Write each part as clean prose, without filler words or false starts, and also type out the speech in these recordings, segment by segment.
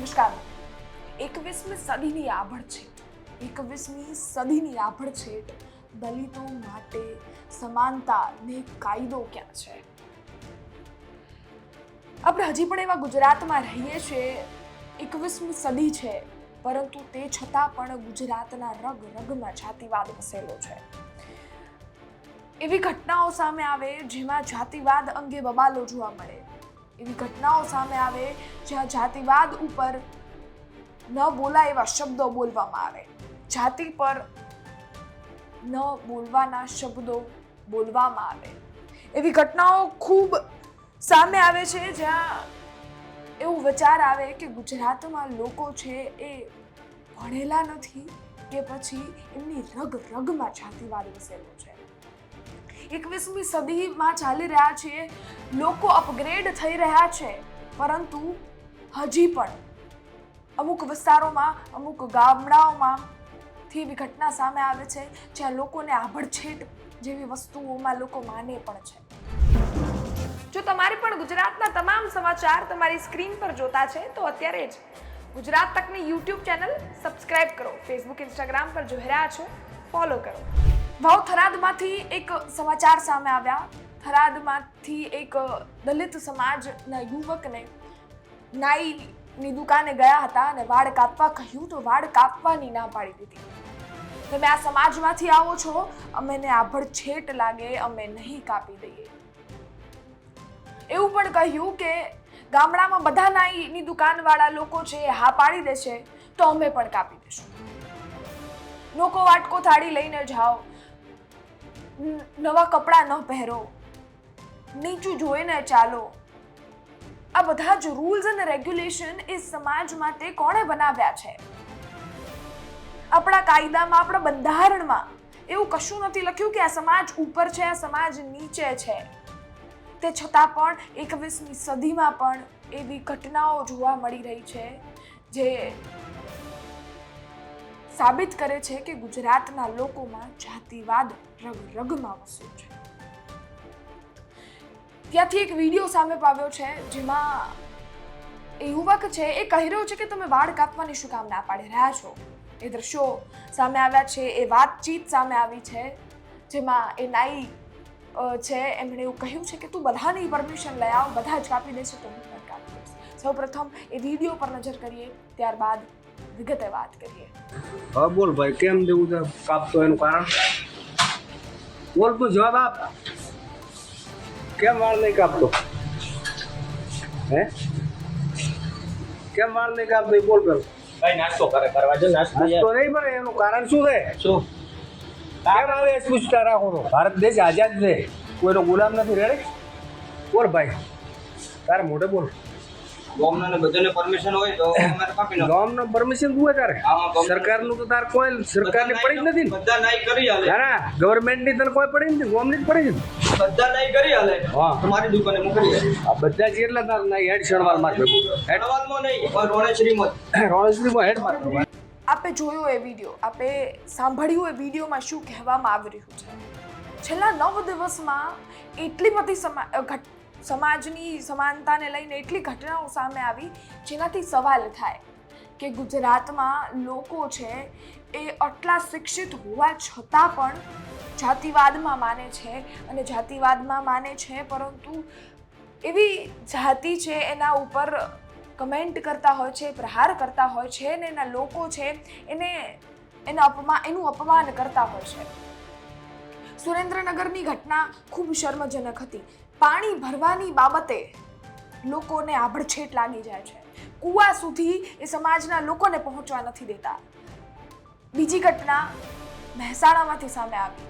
નમસ્કાર. 21મી સદીની આભડછેટ દલિતો માટે સમાનતા ને કાયદો ક્યાં છે? આપણે હજી પણ એવા ગુજરાતમાં રહીએ છીએ. 21મી સદી છે, પરંતુ તે છતાં પણ ગુજરાતના રગ રગમાં જાતિવાદ વસેલો છે. એવી ઘટનાઓ સામે આવે જેમાં જાતિવાદ અંગે બબાલો જોવા મળે, એવી ઘટનાઓ સામે આવે જ્યાં જાતિવાદ ઉપર ન બોલાય એવા શબ્દો બોલવામાં આવે, જાતિ પર ન બોલવાના શબ્દો બોલવામાં આવે. એવી ઘટનાઓ ખૂબ સામે આવે છે જ્યાં એવું વિચાર આવે કે ગુજરાતમાં લોકો છે એ ભણેલા નથી કે પછી એમની રગ રગમાં જાતિવાદ વસેલો છે. 21મી સદીમાં ચાલી રહ્યા છે, લોકો અપગ્રેડ થઈ રહ્યા છે, પરંતુ હજી પણ અમુક વિસ્તારોમાં, અમુક ગામડાઓમાં એવી ઘટના સામે આવે છે જ્યાં લોકોને આભડછેટ જેવી વસ્તુઓમાં લોકો માને પણ છે. જો તમારે પણ ગુજરાતના તમામ સમાચાર તમારી સ્ક્રીન પર જોતા છે તો અત્યારે જ ગુજરાત તકની યુટ્યુબ ચેનલ સબસ્ક્રાઇબ કરો. ફેસબુક, ઇન્સ્ટાગ્રામ પર જોઈ રહ્યા છો, ફોલો કરો. થરાદમાંથી એક સમાચાર સામે આવ્યા. થરાદમાંથી એક દલિત સમાજના યુવકને નાઈની દુકાને ગયા હતા અને વાળ કાપવા કહ્યું તો વાળ કાપવાની ના પાડી દીધી. તમે આ સમાજમાંથી આવો છો, અમને આભડછેટ લાગે, અમે નહીં કાપી દઈએ. એવું પણ કહ્યું કે ગામડામાં બધા નાઈની દુકાનવાળા લોકો છે હા પાડી દેશે તો અમે પણ કાપી દેશું. લોકો વાટકો થાળી લઈને જાઓ, નવા કપડાં ન પહેરો, નીચું જોઈને ચાલો. આ બધા જ રૂલ્સ અને રેગ્યુલેશન એ સમાજ માટે કોણે બનાવ્યા છે? આપણા કાયદામાં, આપણા બંધારણમાં એવું કશું નથી લખ્યું કે આ સમાજ ઉપર છે, આ સમાજ નીચે છે. તે છતાં પણ 21મી સદીમાં પણ એવી ઘટનાઓ જોવા મળી રહી છે જે સાબિત કરે છે કે ગુજરાતના લોકોમાં જાતિવાદ રગ રગમાં વસ્યો છે. ત્યાંથી એક વિડીયો સામે આવ્યો છે જેમાં એ યુવક છે એ કહી રહ્યો છે કે તમે વાળ કાપવાની શું કામ ના પાડી રહ્યા છો. એ દ્રશ્યો સામે આવ્યા છે, એ વાતચીત સામે આવી છે જેમાં એ નાઈ છે એમણે એવું કહ્યું છે કે તું બધાની પરમિશન લઈ આવ, બધા જ કાપી દેશે તો હું પણ કાપી દઈશ. સૌપ્રથમ એ વિડીયો પર નજર કરીએ, ત્યારબાદ વિગતે વાત કરીએ. હા બોલ ભાઈ, કેમ દેવું છે કાપતો? એનું કારણ બોલ, તું જવાબ આપ. કેમ વાળ નહીં કાપતો? હે કેમ વાળ નહીં કાપતો? બોલ પેલો. ભાઈ નાસ્તો કરવા જો. નાસ્તો નહીં, પણ એનું કારણ શું છે? શું કેમ આવે પૂછતા રાખો તો? ભારત દેશ આઝાદ છે, કોઈનો ગુલામ નથી. રેડી બોલ ભાઈ, તારે મોઢે બોલ. ગોમના બધાને પરમિશન હોય તો અમારે કાપી નાખો. ગામનો પરમિશન શું હોય તારે? સરકારનું તો તારે કોઈ સરકારની પડી જ નથી ને. બધા નાઈ કરી હાલે. ના, ગવર્મેન્ટની તને કોઈ પડી નથી, ગોમની જ પડી છે. બધા નાઈ કરી હાલે. હા, તમારી દુકાને મોકલી દે. આ બધા જ એટલા તાર ના હેડ શણવાલ માર હેડવાલમાં નહીં, પણ રોણેશ્રીમાં રોણેશ્રીમાં હેડ માર. આપે જોયો એ વિડીયો, આપે સાંભળ્યું એ વિડીયોમાં શું કહેવામાં આવી રહ્યું છે. છેલ્લા 9 દિવસમાં એટલી બધી સમાજની સમાનતાને લઈને એટલી ઘટનાઓ સામે આવી જેનાથી સવાલ થાય કે ગુજરાતમાં લોકો છે એ આટલા શિક્ષિત હોવા છતાં પણ જાતિવાદમાં માને છે, અને જાતિવાદમાં માને છે પરંતુ એવી જાતિ છે એના ઉપર કમેન્ટ કરતા હોય છે, પ્રહાર કરતા હોય છે અને એના લોકો છે એનું અપમાન કરતા હોય છે. સુરેન્દ્રનગરની ઘટના ખૂબ શર્મજનક હતી. પાણી ભરવાની બાબતે લોકોને આભડછેટ લાગી જાય છે, કૂવા સુધી એ સમાજના લોકોને પહોંચવા નથી દેતા. બીજી ઘટના મહેસાણામાંથી સામે આવી.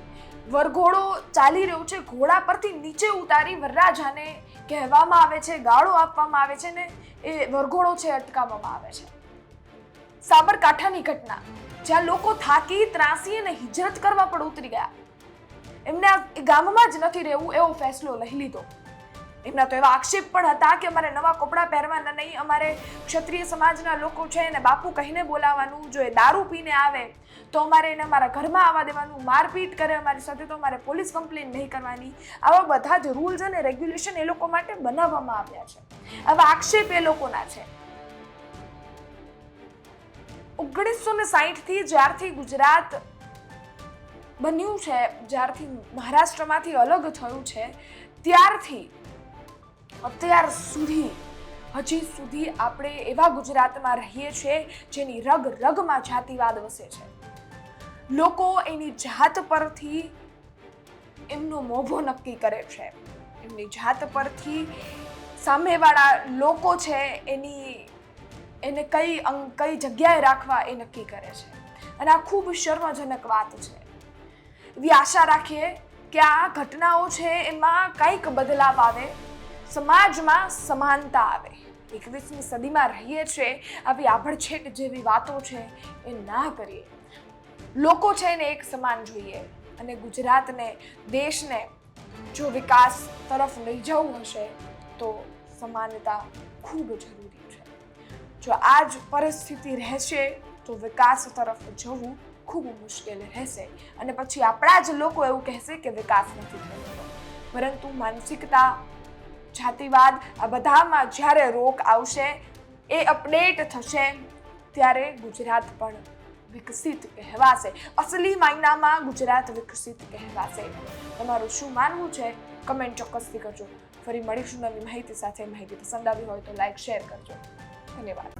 વરઘોડો ચાલી રહ્યો છે, ઘોડા પરથી નીચે ઉતારી વરરાજાને કહેવામાં આવે છે, ગાળો આપવામાં આવે છે ને એ વરઘોડો છે અટકાવવામાં આવે છે. સાબરકાંઠાની ઘટના જ્યાં લોકો થાકી ત્રાસી અને હિજરત કરવા પણ ઉતરી ગયા. એમને ગામમાં જ નથી રહેવું એવો ફેસલો લઈ લીધો. એમના તો એવા આક્ષેપ પણ હતા કે અમારે નવા કપડાં પહેરવાના નહીં, અમારે ક્ષત્રિય સમાજના લોકો છે એને બાપુ કહીને બોલાવવાનું, જો એ દારૂ પીને આવે તો અમારે એને અમારા ઘરમાં આવવા દેવાનું, મારપીટ કરે અમારી સાથે તો અમારે પોલીસ કમ્પ્લેન નહીં કરવાની. આવા બધા જ રૂલ્સ અને રેગ્યુલેશન એ લોકો માટે બનાવવામાં આવ્યા છે. આવા આક્ષેપ એ લોકોના છે. 1960થી જ્યારથી ગુજરાત બન્યું છે, જ્યારથી મહારાષ્ટ્રમાંથી અલગ થયું છે, ત્યારથી અત્યાર સુધી હજી સુધી આપણે એવા ગુજરાતમાં રહીએ છીએ જેની રગ રગમાં જાતિવાદ વસે છે. લોકો એની જાત પરથી એમનો મોભો નક્કી કરે છે, એમની જાત પરથી સામેવાળા લોકો છે એને કઈ જગ્યાએ રાખવા એ નક્કી કરે છે. અને આ ખૂબ શર્મજનક વાત છે. એવી આશા રાખીએ કે આ ઘટનાઓ છે એમાં કંઈક બદલાવ આવે, સમાજમાં સમાનતા આવે. 21મી સદીમાં રહીએ છીએ, આવી આભડછેટ જેવી વાતો છે એ ના કરીએ. લોકો છે એને એક સમાન જોઈએ અને ગુજરાતને, દેશને જો વિકાસ તરફ લઈ જવું હશે તો સમાનતા ખૂબ જરૂરી છે. જો આ જ પરિસ્થિતિ રહેશે તો વિકાસ તરફ જવું ખૂબ મુશ્કેલ રહેશે અને પછી આપણા જ લોકો એવું કહેશે કે વિકાસ નથી થયો. પરંતુ માનસિકતા, જાતિવાદ આ બધામાં જ્યારે રોક આવશે, એ અપડેટ થશે, ત્યારે ગુજરાત પણ વિકસિત કહેવાશે. અસલી માયનામાં ગુજરાત વિકસિત કહેવાશે. તમારું શું માનવું છે કમેન્ટ ચોક્કસથી કરજો. ફરી મળીશું નવી માહિતી સાથે. માહિતી પસંદ આવી હોય તો લાઈક શેર કરજો. ધન્યવાદ.